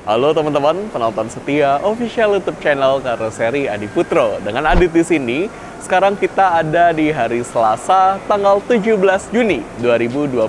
Halo teman-teman, penonton setia official YouTube channel Karoseri Adi Putro. Dengan Adit di sini, sekarang kita ada di hari Selasa, tanggal 17 Juni 2025.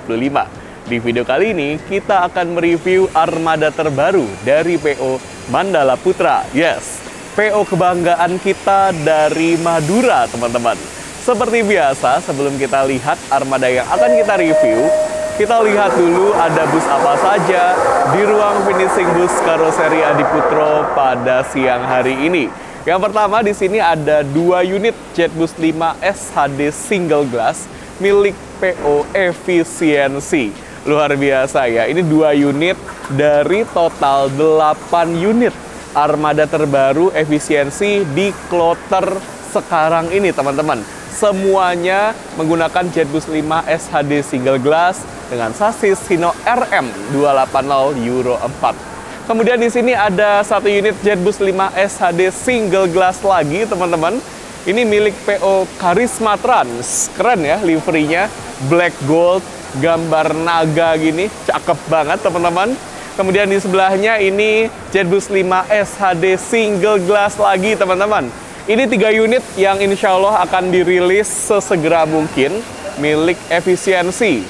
Di video kali ini, kita akan mereview armada terbaru dari PO Mandala Putra. Yes, PO kebanggaan kita dari Madura, teman-teman. Seperti biasa, sebelum kita lihat armada yang akan kita review, kita lihat dulu ada bus apa saja di ruang finishing bus Karoseri Adi Putro pada siang hari ini. Yang pertama di sini ada 2 unit JetBus 5 SHD single glass milik PO Efisiensi. Luar biasa ya, ini 2 unit dari total 8 unit armada terbaru Efisiensi di kloter sekarang ini, teman-teman. Semuanya menggunakan JetBus 5 SHD single glass dengan sasis Hino RM280 Euro 4. Kemudian di sini ada 1 unit JetBus 5 SHD single glass lagi, teman-teman. Ini milik PO Karisma Trans. Keren ya liverynya, black gold, gambar naga gini, cakep banget, teman-teman. Kemudian di sebelahnya ini JetBus 5 SHD single glass lagi, teman-teman. Ini 3 unit yang insya Allah akan dirilis sesegera mungkin milik Efisiensi.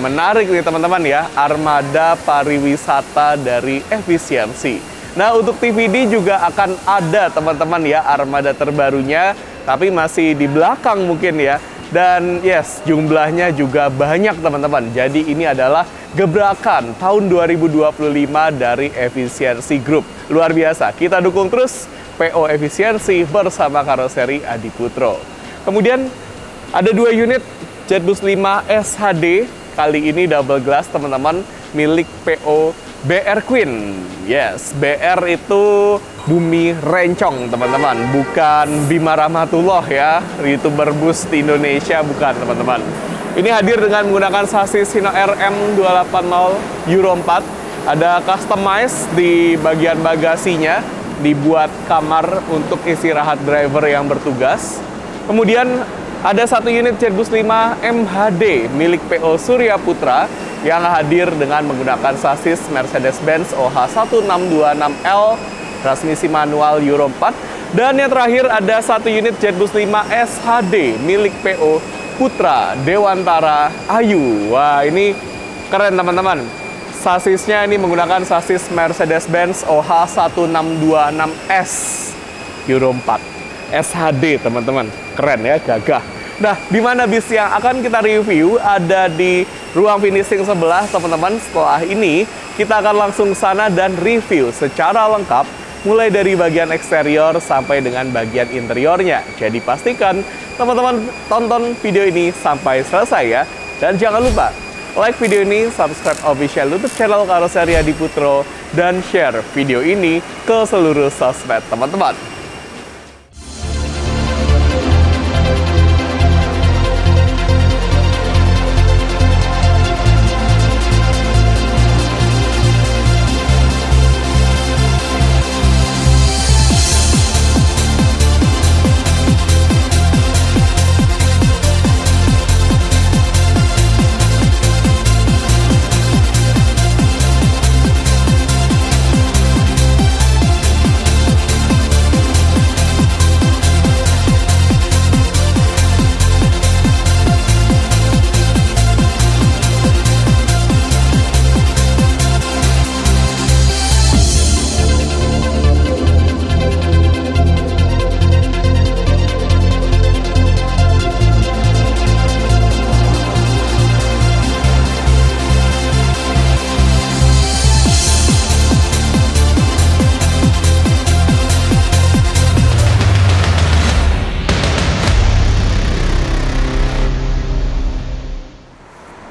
Menarik nih teman-teman ya, armada pariwisata dari Efisiensi. Nah, untuk TVD juga akan ada teman-teman ya, armada terbarunya, tapi masih di belakang mungkin ya. Dan yes, jumlahnya juga banyak teman-teman. Jadi ini adalah gebrakan tahun 2025 dari Efisiensi Group. Luar biasa, kita dukung terus PO Efisiensi bersama Karoseri Adi Putro. Kemudian ada 2 unit JetBus 5 SHD, kali ini double glass teman-teman, milik PO BR Queen. Yes, BR itu Bumi Rencong teman-teman, bukan Bima Rahmatullah ya, YouTuber bus di Indonesia, bukan teman-teman. Ini hadir dengan menggunakan sasis Hino RM280 Euro 4, ada customize di bagian bagasinya, dibuat kamar untuk istirahat driver yang bertugas. Kemudian ada 1 unit JetBus 5 MHD milik PO Surya Putra yang hadir dengan menggunakan sasis Mercedes-Benz OH1626L, transmisi manual Euro 4. Dan yang terakhir ada 1 unit JetBus 5 SHD milik PO Putra Dewantara Ayu. Wah, ini keren teman-teman. Sasisnya ini menggunakan sasis Mercedes-Benz OH1626S Euro 4. SHD teman-teman, keren ya, gagah. Nah, di mana bis yang akan kita review ada di ruang finishing sebelah teman-teman. Setelah ini kita akan langsung sana dan review secara lengkap, mulai dari bagian eksterior sampai dengan bagian interiornya. Jadi pastikan teman-teman tonton video ini sampai selesai ya. Dan jangan lupa like video ini, subscribe official YouTube channel Karoseri Adi Putro, dan share video ini ke seluruh sosmed teman-teman.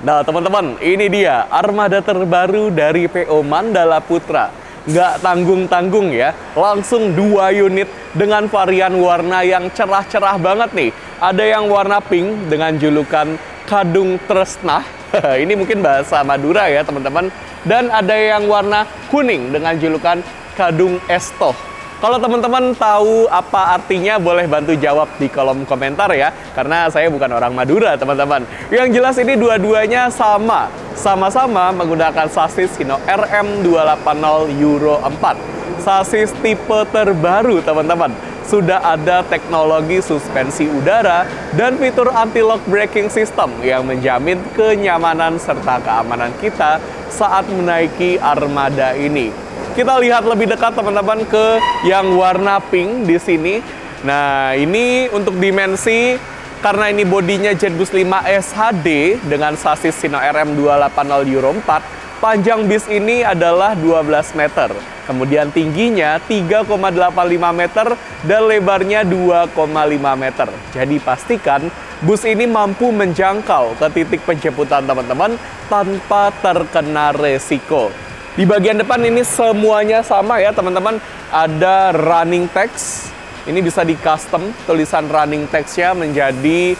Nah teman-teman, ini dia armada terbaru dari PO Mandala Putra. Nggak tanggung-tanggung ya, langsung 2 unit dengan varian warna yang cerah-cerah banget nih. Ada yang warna pink dengan julukan Kadung Tresnah. Ini mungkin bahasa Madura ya teman-teman. Dan ada yang warna kuning dengan julukan Kadung Estoh. Kalau teman-teman tahu apa artinya, boleh bantu jawab di kolom komentar ya. Karena saya bukan orang Madura, teman-teman. Yang jelas ini dua-duanya sama-sama menggunakan sasis Hino RM280 Euro 4. Sasis tipe terbaru, teman-teman. Sudah ada teknologi suspensi udara dan fitur anti-lock braking system yang menjamin kenyamanan serta keamanan kita saat menaiki armada ini. Kita lihat lebih dekat, teman-teman, ke yang warna pink di sini. Nah, ini untuk dimensi, karena ini bodinya Jetbus 5 SHD dengan sasis Hino RM280 Euro 4, panjang bis ini adalah 12 meter. Kemudian tingginya 3,85 meter dan lebarnya 2,5 meter. Jadi pastikan bus ini mampu menjangkau ke titik penjemputan teman-teman tanpa terkena resiko. Di bagian depan ini semuanya sama ya teman-teman. Ada running text. Ini bisa di custom tulisan running text-nya menjadi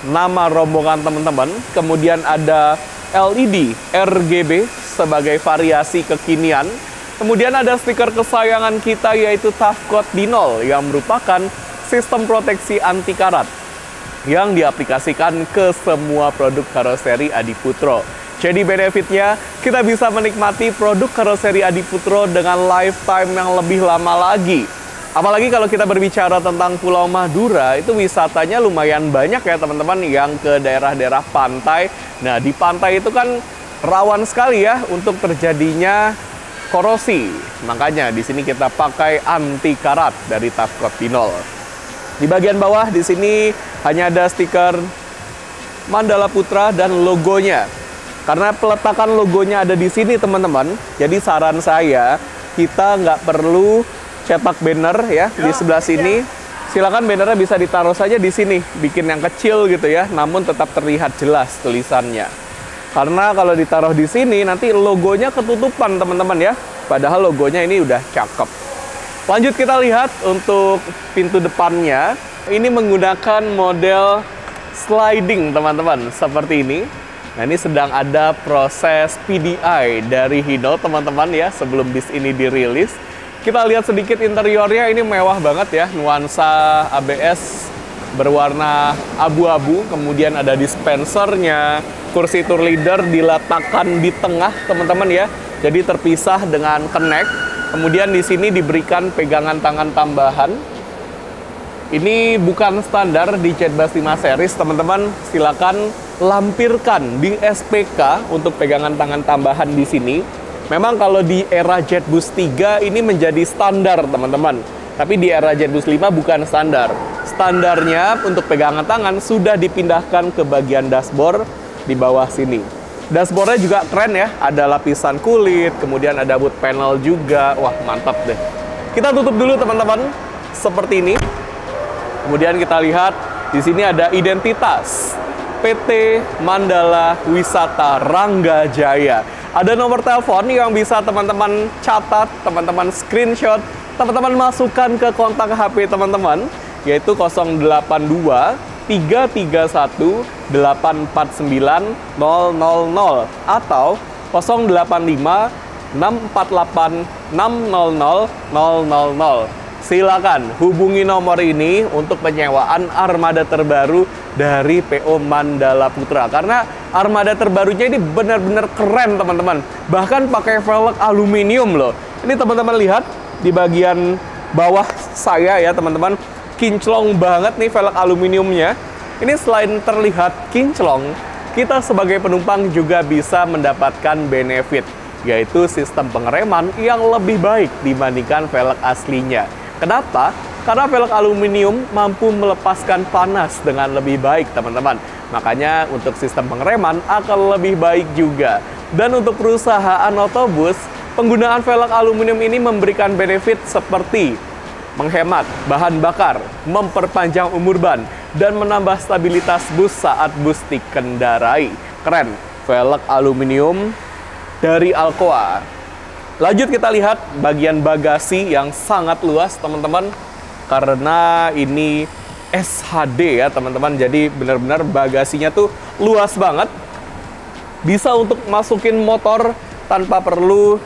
nama rombongan teman-teman. Kemudian ada LED RGB sebagai variasi kekinian. Kemudian ada stiker kesayangan kita yaitu Tafcode Dinol yang merupakan sistem proteksi anti karat yang diaplikasikan ke semua produk karoseri Adiputro. Jadi benefitnya, kita bisa menikmati produk karoseri Adiputro dengan lifetime yang lebih lama lagi. Apalagi kalau kita berbicara tentang Pulau Madura, itu wisatanya lumayan banyak ya teman-teman yang ke daerah-daerah pantai. Nah, di pantai itu kan rawan sekali ya untuk terjadinya korosi. Makanya di sini kita pakai anti karat dari Tafcode Dinol. Di bagian bawah di sini hanya ada stiker Mandala Putra dan logonya. Karena peletakan logonya ada di sini teman-teman, jadi saran saya kita nggak perlu cetak banner ya di sebelah sini. Silakan bannernya bisa ditaruh saja di sini, bikin yang kecil gitu ya, namun tetap terlihat jelas tulisannya. Karena kalau ditaruh di sini nanti logonya ketutupan teman-teman ya, padahal logonya ini udah cakep. Lanjut kita lihat untuk pintu depannya, ini menggunakan model sliding teman-teman, seperti ini. Nah, ini sedang ada proses PDI dari Hino, teman-teman ya, sebelum bis ini dirilis. Kita lihat sedikit interiornya, ini mewah banget ya, nuansa ABS berwarna abu-abu, kemudian ada dispensernya, kursi tour leader diletakkan di tengah, teman-teman ya, jadi terpisah dengan connect. Kemudian di sini diberikan pegangan tangan tambahan. Ini bukan standar di Jetbus 5 series, teman-teman. Silakan lampirkan di SPK untuk pegangan tangan tambahan di sini. Memang kalau di era Jetbus 3 ini menjadi standar, teman-teman. Tapi di era Jetbus 5 bukan standar. Standarnya untuk pegangan tangan sudah dipindahkan ke bagian dashboard di bawah sini. Dashboardnya juga keren ya. Ada lapisan kulit, kemudian ada wood panel juga. Wah, mantap deh. Kita tutup dulu, teman-teman. Seperti ini. Kemudian kita lihat di sini ada identitas PT Mandala Wisata Rangga Jaya. Ada nomor telepon yang bisa teman-teman catat, teman-teman screenshot, teman-teman masukkan ke kontak HP teman-teman, yaitu 082 331 849 000 atau 085 648 600 000. Silakan hubungi nomor ini untuk penyewaan armada terbaru dari PO Mandala Putra. Karena armada terbarunya ini benar-benar keren, teman-teman. Bahkan pakai velg aluminium loh. Ini teman-teman lihat di bagian bawah saya ya, teman-teman. Kinclong banget nih velg aluminiumnya. Ini selain terlihat kinclong, kita sebagai penumpang juga bisa mendapatkan benefit, yaitu sistem pengereman yang lebih baik dibandingkan velg aslinya. Kenapa? Karena velg aluminium mampu melepaskan panas dengan lebih baik, teman-teman. Makanya untuk sistem pengereman akan lebih baik juga. Dan untuk perusahaan otobus, penggunaan velg aluminium ini memberikan benefit seperti menghemat bahan bakar, memperpanjang umur ban, dan menambah stabilitas bus saat bus dikendarai. Keren, velg aluminium dari Alcoa. Lanjut kita lihat bagian bagasi yang sangat luas, teman-teman. Karena ini SHD ya, teman-teman. Jadi benar-benar bagasinya tuh luas banget. Bisa untuk masukin motor tanpa perlu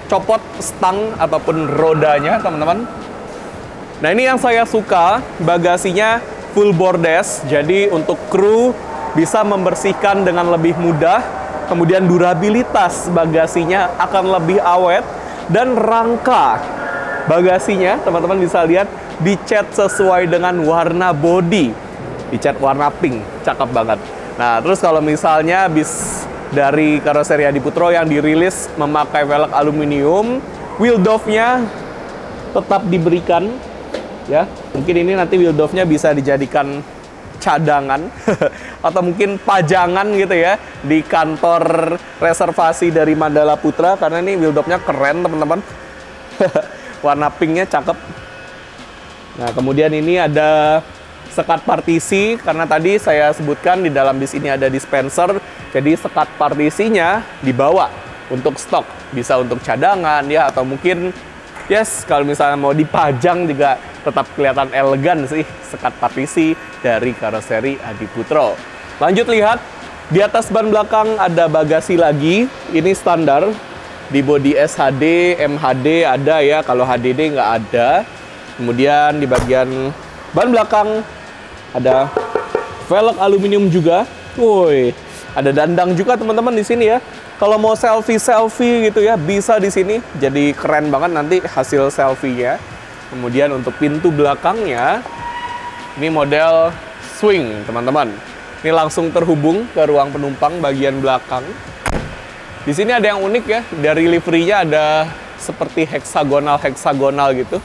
copot stang ataupun rodanya, teman-teman. Nah, ini yang saya suka, bagasinya full bordes, jadi untuk kru bisa membersihkan dengan lebih mudah. Kemudian durabilitas bagasinya akan lebih awet, dan rangka bagasinya, teman-teman bisa lihat, dicat sesuai dengan warna body, dicat warna pink, cakep banget. Nah, terus kalau misalnya bis dari karoseri Adi Putro yang dirilis memakai velg aluminium, wheel doff-nya tetap diberikan. Ya, mungkin ini nanti wheel doff-nya bisa dijadikan cadangan atau mungkin pajangan gitu ya di kantor reservasi dari Mandala Putra, karena ini wheel doff-nya keren, teman-teman. Warna pinknya cakep. Nah, kemudian ini ada sekat partisi, karena tadi saya sebutkan di dalam bis ini ada dispenser, jadi sekat partisinya dibawa untuk stok, bisa untuk cadangan ya, atau mungkin kalau misalnya mau dipajang juga tetap kelihatan elegan sih sekat partisi dari karoseri Adi Putro. Lanjut lihat, di atas ban belakang ada bagasi lagi, ini standar. Di bodi SHD, MHD ada ya, kalau HDD nggak ada. Kemudian di bagian ban belakang ada velg aluminium juga. Woi, ada dandang juga teman-teman di sini ya. Kalau mau selfie gitu ya, bisa di sini. Jadi keren banget nanti hasil selfie-nya. Kemudian untuk pintu belakangnya, ini model swing, teman-teman. Ini langsung terhubung ke ruang penumpang bagian belakang. Di sini ada yang unik ya, dari livery-nya ada seperti heksagonal gitu.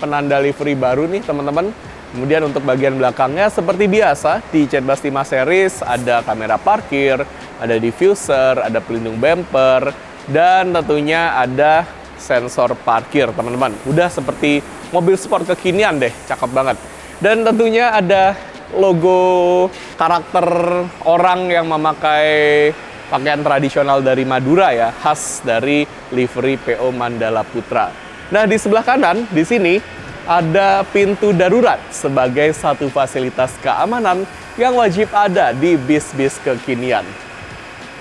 Penanda livery baru nih, teman-teman. Kemudian untuk bagian belakangnya seperti biasa di Jetbus 5 series ada kamera parkir, ada diffuser, ada pelindung bumper, dan tentunya ada sensor parkir, teman-teman. Udah seperti mobil sport kekinian deh, cakep banget. Dan tentunya ada logo karakter orang yang memakai pakaian tradisional dari Madura ya, khas dari livery PO Mandala Putra. Nah, di sebelah kanan di sini ada pintu darurat sebagai satu fasilitas keamanan yang wajib ada di bis-bis kekinian.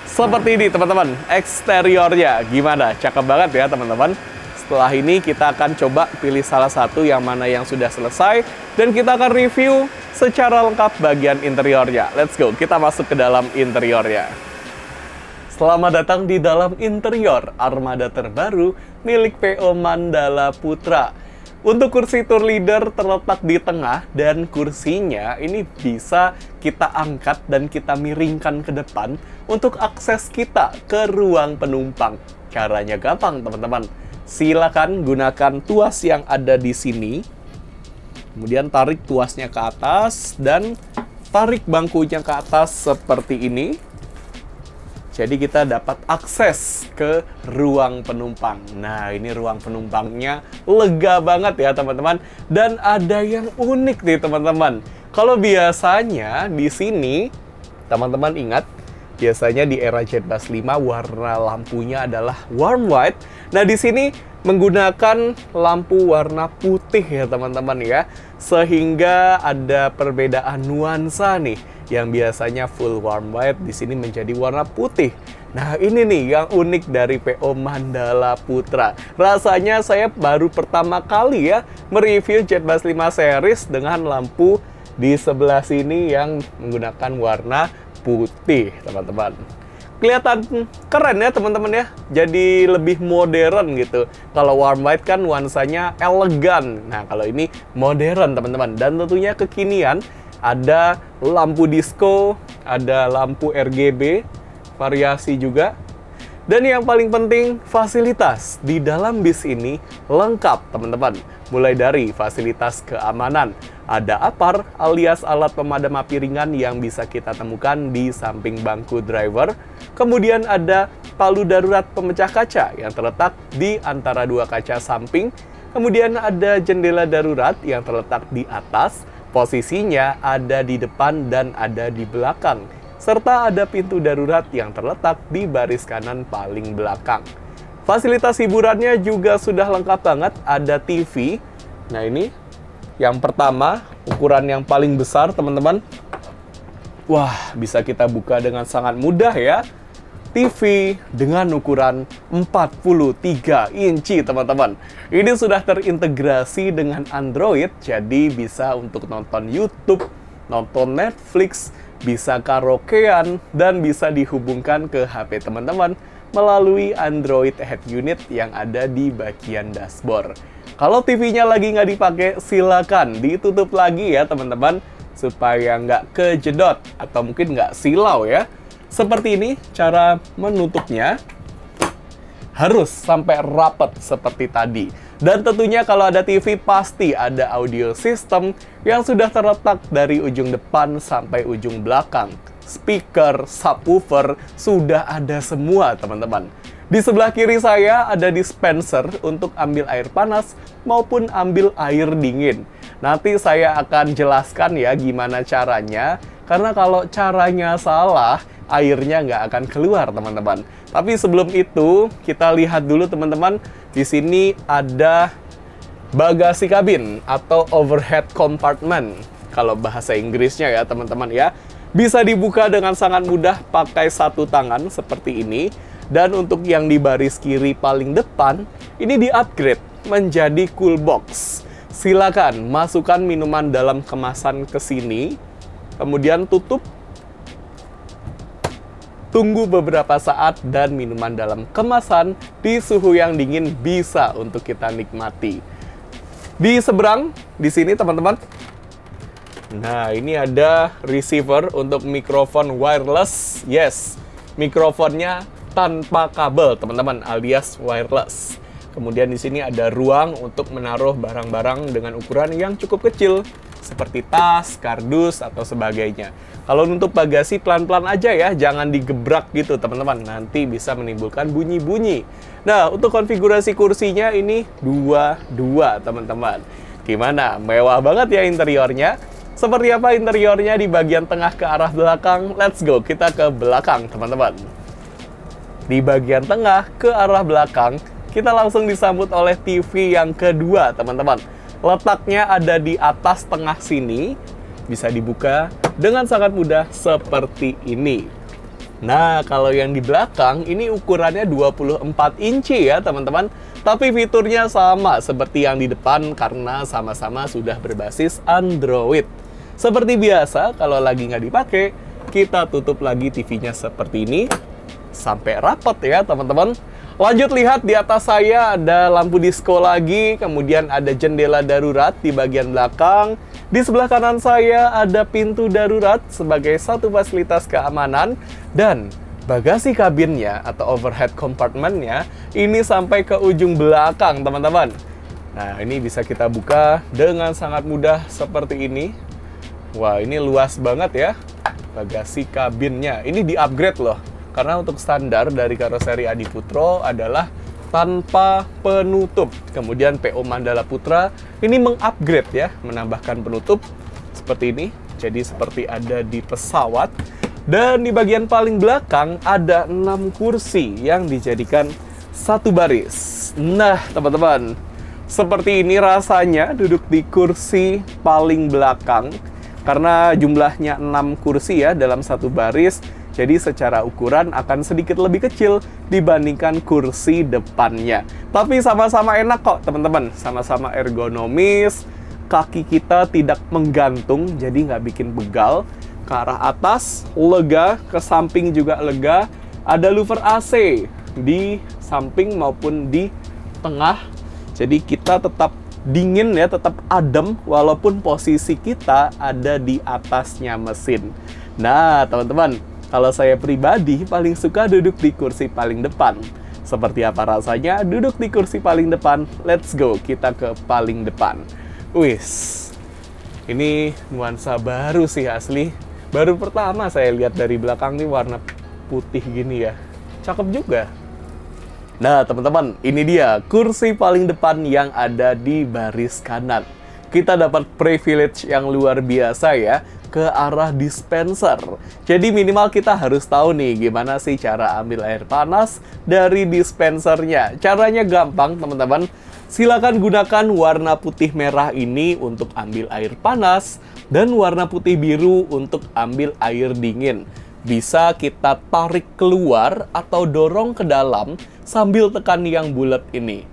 Seperti ini, teman-teman, eksteriornya gimana? Cakep banget ya, teman-teman. Setelah ini kita akan coba pilih salah satu yang mana yang sudah selesai, dan kita akan review secara lengkap bagian interiornya. Let's go, kita masuk ke dalam interiornya. Selamat datang di dalam interior armada terbaru milik PO Mandala Putra. Untuk kursi tour leader terletak di tengah, dan kursinya ini bisa kita angkat dan kita miringkan ke depan untuk akses kita ke ruang penumpang. Caranya gampang, teman-teman. Silakan gunakan tuas yang ada di sini. Kemudian tarik tuasnya ke atas dan tarik bangkunya ke atas seperti ini. Jadi kita dapat akses ke ruang penumpang. Nah, ini ruang penumpangnya lega banget ya, teman-teman. Dan ada yang unik nih, teman-teman. Kalau biasanya di sini, teman-teman ingat, biasanya di era Jetbus 5 warna lampunya adalah warm white. Nah, di sini menggunakan lampu warna putih ya, teman-teman ya. Sehingga ada perbedaan nuansa nih. Yang biasanya full warm white di sini menjadi warna putih. Nah, ini nih yang unik dari PO Mandala Putra. Rasanya saya baru pertama kali ya mereview Jetbus 5 series dengan lampu di sebelah sini yang menggunakan warna putih, teman-teman. Kelihatan keren ya, teman-teman ya. Jadi lebih modern gitu. Kalau warm white kan nuansanya elegan. Nah, kalau ini modern, teman-teman. Dan tentunya kekinian. Ada lampu disco, ada lampu RGB, variasi juga. Dan yang paling penting, fasilitas di dalam bis ini lengkap, teman-teman. Mulai dari fasilitas keamanan. Ada APAR alias alat pemadam api ringan yang bisa kita temukan di samping bangku driver. Kemudian ada palu darurat pemecah kaca yang terletak di antara dua kaca samping. Kemudian ada jendela darurat yang terletak di atas. Posisinya ada di depan dan ada di belakang. Serta ada pintu darurat yang terletak di baris kanan paling belakang. Fasilitas hiburannya juga sudah lengkap banget. Ada TV. Nah, ini yang pertama, ukuran yang paling besar, teman-teman. Wah, bisa kita buka dengan sangat mudah ya. TV dengan ukuran 43 inci, teman-teman. Ini sudah terintegrasi dengan Android, jadi bisa untuk nonton YouTube, nonton Netflix, bisa karaokean, dan bisa dihubungkan ke HP teman-teman melalui Android Head Unit yang ada di bagian dashboard. Kalau TV-nya lagi nggak dipakai, silakan ditutup lagi ya teman-teman, supaya nggak kejedot atau mungkin nggak silau ya. Seperti ini cara menutupnya, harus sampai rapat seperti tadi. Dan tentunya kalau ada TV pasti ada audio system yang sudah terletak dari ujung depan sampai ujung belakang. Speaker, subwoofer, sudah ada semua teman-teman. Di sebelah kiri saya ada dispenser untuk ambil air panas maupun ambil air dingin. Nanti saya akan jelaskan ya gimana caranya, karena kalau caranya salah, airnya nggak akan keluar teman-teman. Tapi sebelum itu, kita lihat dulu teman-teman, di sini ada bagasi kabin atau overhead compartment. Kalau bahasa Inggrisnya ya teman-teman ya. Bisa dibuka dengan sangat mudah pakai satu tangan seperti ini. Dan untuk yang di baris kiri paling depan, ini di-upgrade menjadi cool box. Silakan masukkan minuman dalam kemasan ke sini, kemudian tutup, tunggu beberapa saat, dan minuman dalam kemasan di suhu yang dingin bisa untuk kita nikmati. Di seberang, di sini teman-teman, nah ini ada receiver untuk mikrofon wireless. Yes, mikrofonnya tanpa kabel teman-teman, alias wireless. Kemudian di sini ada ruang untuk menaruh barang-barang dengan ukuran yang cukup kecil, seperti tas, kardus, atau sebagainya. Kalau nutup bagasi pelan-pelan aja ya, jangan digebrak gitu teman-teman, nanti bisa menimbulkan bunyi-bunyi. Nah, untuk konfigurasi kursinya ini dua teman-teman. Gimana? Mewah banget ya interiornya. Seperti apa interiornya di bagian tengah ke arah belakang? Let's go, kita ke belakang teman-teman. Di bagian tengah ke arah belakang, kita langsung disambut oleh TV yang kedua teman-teman. Letaknya ada di atas tengah sini, bisa dibuka dengan sangat mudah seperti ini. Nah, kalau yang di belakang ini ukurannya 24 inci ya teman-teman. Tapi fiturnya sama seperti yang di depan karena sama-sama sudah berbasis Android. Seperti biasa, kalau lagi nggak dipakai, kita tutup lagi TV-nya seperti ini. Sampai rapat ya teman-teman. Lanjut lihat di atas saya ada lampu disco lagi, kemudian ada jendela darurat di bagian belakang. Di sebelah kanan saya ada pintu darurat sebagai satu fasilitas keamanan, dan bagasi kabinnya atau overhead compartmentnya ini sampai ke ujung belakang teman-teman. Nah, ini bisa kita buka dengan sangat mudah seperti ini. Wah, ini luas banget ya bagasi kabinnya. Ini di-upgrade loh. Karena untuk standar dari karoseri Adiputro adalah tanpa penutup. Kemudian PO Mandala Putra ini mengupgrade ya, menambahkan penutup seperti ini. Jadi seperti ada di pesawat. Dan di bagian paling belakang ada 6 kursi yang dijadikan satu baris. Nah, teman-teman, seperti ini rasanya duduk di kursi paling belakang. Karena jumlahnya 6 kursi ya dalam satu baris. Jadi secara ukuran akan sedikit lebih kecil dibandingkan kursi depannya. Tapi sama-sama enak kok teman-teman, sama-sama ergonomis, kaki kita tidak menggantung, jadi nggak bikin begal. Ke arah atas, lega, ke samping juga lega. Ada louver AC di samping maupun di tengah. Jadi kita tetap dingin ya, tetap adem walaupun posisi kita ada di atasnya mesin. Nah teman-teman, kalau saya pribadi paling suka duduk di kursi paling depan. Seperti apa rasanya duduk di kursi paling depan? Let's go, kita ke paling depan. Wis, ini nuansa baru sih asli. Baru pertama saya lihat dari belakang nih warna putih gini ya. Cakep juga. Nah teman-teman, ini dia kursi paling depan yang ada di baris kanan. Kita dapat privilege yang luar biasa ya, ke arah dispenser. Jadi minimal kita harus tahu nih gimana sih cara ambil air panas dari dispensernya. Caranya gampang teman-teman. Silakan gunakan warna putih merah ini untuk ambil air panas dan warna putih biru untuk ambil air dingin. Bisa kita tarik keluar atau dorong ke dalam sambil tekan yang bulat ini.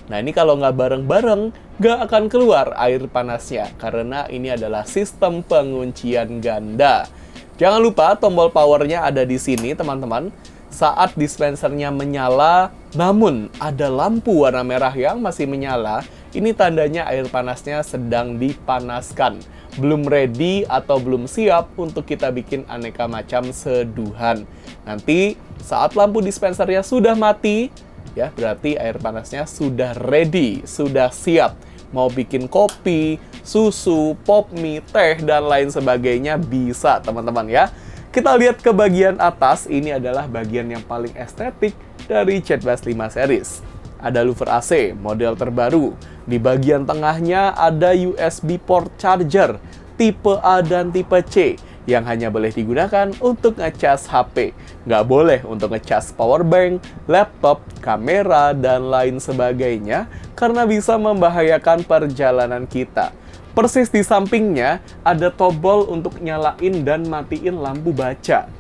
Nah, ini kalau nggak bareng-bareng, nggak akan keluar air panasnya, karena ini adalah sistem penguncian ganda. Jangan lupa tombol powernya ada di sini, teman-teman. Saat dispensernya menyala, namun ada lampu warna merah yang masih menyala, ini tandanya air panasnya sedang dipanaskan. Belum ready atau belum siap untuk kita bikin aneka macam seduhan. Nanti saat lampu dispensernya sudah mati, ya berarti air panasnya sudah ready, sudah siap. Mau bikin kopi, susu, pop mie, teh, dan lain sebagainya bisa, teman-teman ya. Kita lihat ke bagian atas, ini adalah bagian yang paling estetik dari ChatBus 5 series. Ada louver AC, model terbaru. Di bagian tengahnya ada USB port charger, tipe A dan tipe C, yang hanya boleh digunakan untuk ngecas HP. Nggak boleh untuk ngecas powerbank, laptop, kamera, dan lain sebagainya, karena bisa membahayakan perjalanan kita. Persis di sampingnya ada tombol untuk nyalain dan matiin lampu baca.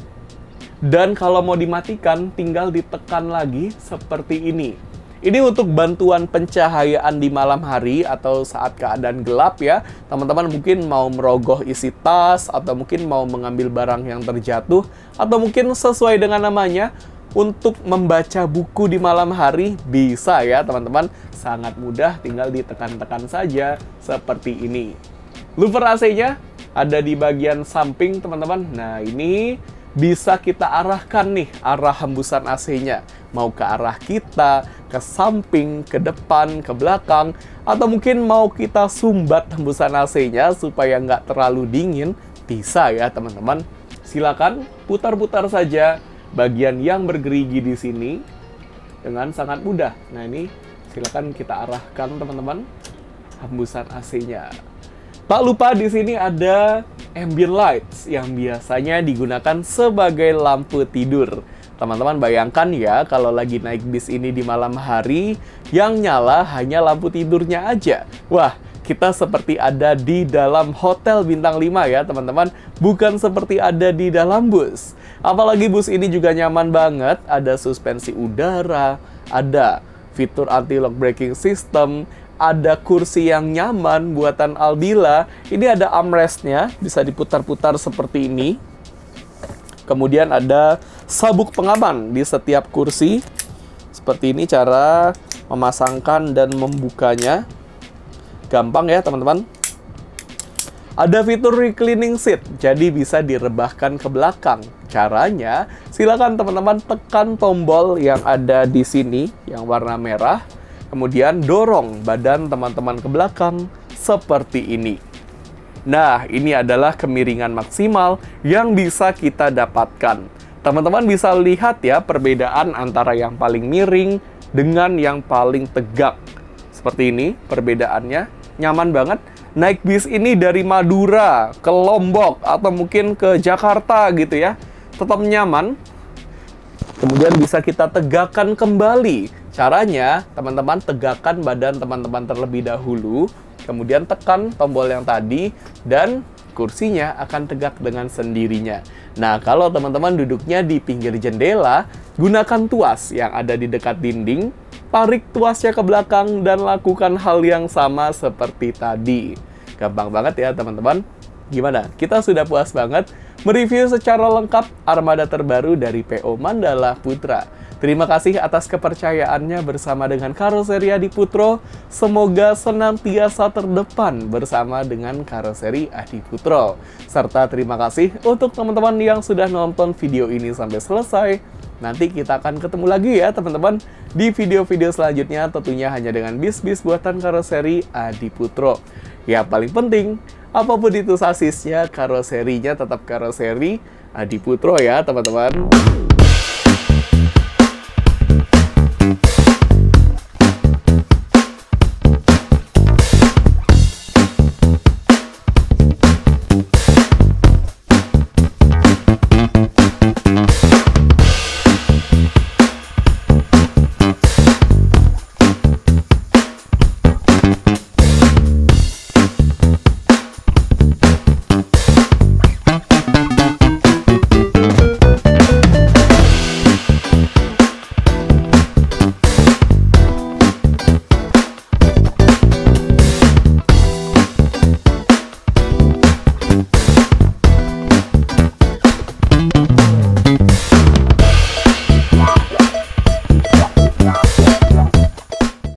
Dan kalau mau dimatikan, tinggal ditekan lagi seperti ini. Ini untuk bantuan pencahayaan di malam hari atau saat keadaan gelap ya. Teman-teman mungkin mau merogoh isi tas, atau mungkin mau mengambil barang yang terjatuh, atau mungkin sesuai dengan namanya, untuk membaca buku di malam hari bisa ya teman-teman. Sangat mudah, tinggal ditekan-tekan saja seperti ini. Louver AC-nya ada di bagian samping teman-teman. Nah, ini bisa kita arahkan nih arah hembusan AC-nya. Mau ke arah kita, ke samping, ke depan, ke belakang, atau mungkin mau kita sumbat hembusan AC-nya supaya nggak terlalu dingin, bisa ya teman-teman. Silakan putar-putar saja bagian yang bergerigi di sini dengan sangat mudah. Nah, ini silakan kita arahkan teman-teman hembusan AC-nya. Tak lupa di sini ada ambient lights yang biasanya digunakan sebagai lampu tidur. Teman-teman bayangkan ya, kalau lagi naik bis ini di malam hari, yang nyala hanya lampu tidurnya aja. Wah, kita seperti ada di dalam hotel bintang 5 ya teman-teman, bukan seperti ada di dalam bus. Apalagi bus ini juga nyaman banget, ada suspensi udara, ada fitur anti-lock braking system, ada kursi yang nyaman buatan Albila. Ini ada armrestnya, bisa diputar-putar seperti ini. Kemudian ada sabuk pengaman di setiap kursi. Seperti ini cara memasangkan dan membukanya. Gampang ya teman-teman. Ada fitur reclining seat, jadi bisa direbahkan ke belakang. Caranya, silakan teman-teman tekan tombol yang ada di sini, yang warna merah. Kemudian dorong badan teman-teman ke belakang seperti ini. Nah, ini adalah kemiringan maksimal yang bisa kita dapatkan. Teman-teman bisa lihat ya perbedaan antara yang paling miring dengan yang paling tegak. Seperti ini perbedaannya, nyaman banget. Naik bis ini dari Madura ke Lombok atau mungkin ke Jakarta gitu ya, tetap nyaman. Kemudian bisa kita tegakkan kembali. Caranya, teman-teman tegakkan badan teman-teman terlebih dahulu, kemudian tekan tombol yang tadi, dan kursinya akan tegak dengan sendirinya. Nah, kalau teman-teman duduknya di pinggir jendela, gunakan tuas yang ada di dekat dinding, tarik tuasnya ke belakang, dan lakukan hal yang sama seperti tadi. Gampang banget ya teman-teman. Gimana? Kita sudah puas banget mereview secara lengkap armada terbaru dari PO Mandala Putra. Terima kasih atas kepercayaannya bersama dengan Karoseri Adi Putro. Semoga senantiasa terdepan bersama dengan Karoseri Adi Putro. Serta terima kasih untuk teman-teman yang sudah nonton video ini sampai selesai. Nanti kita akan ketemu lagi ya teman-teman di video-video selanjutnya, tentunya hanya dengan bis-bis buatan Karoseri Adi Putro. Ya paling penting, apapun itu sasisnya, karoserinya tetap Karoseri Adi Putro ya teman-teman.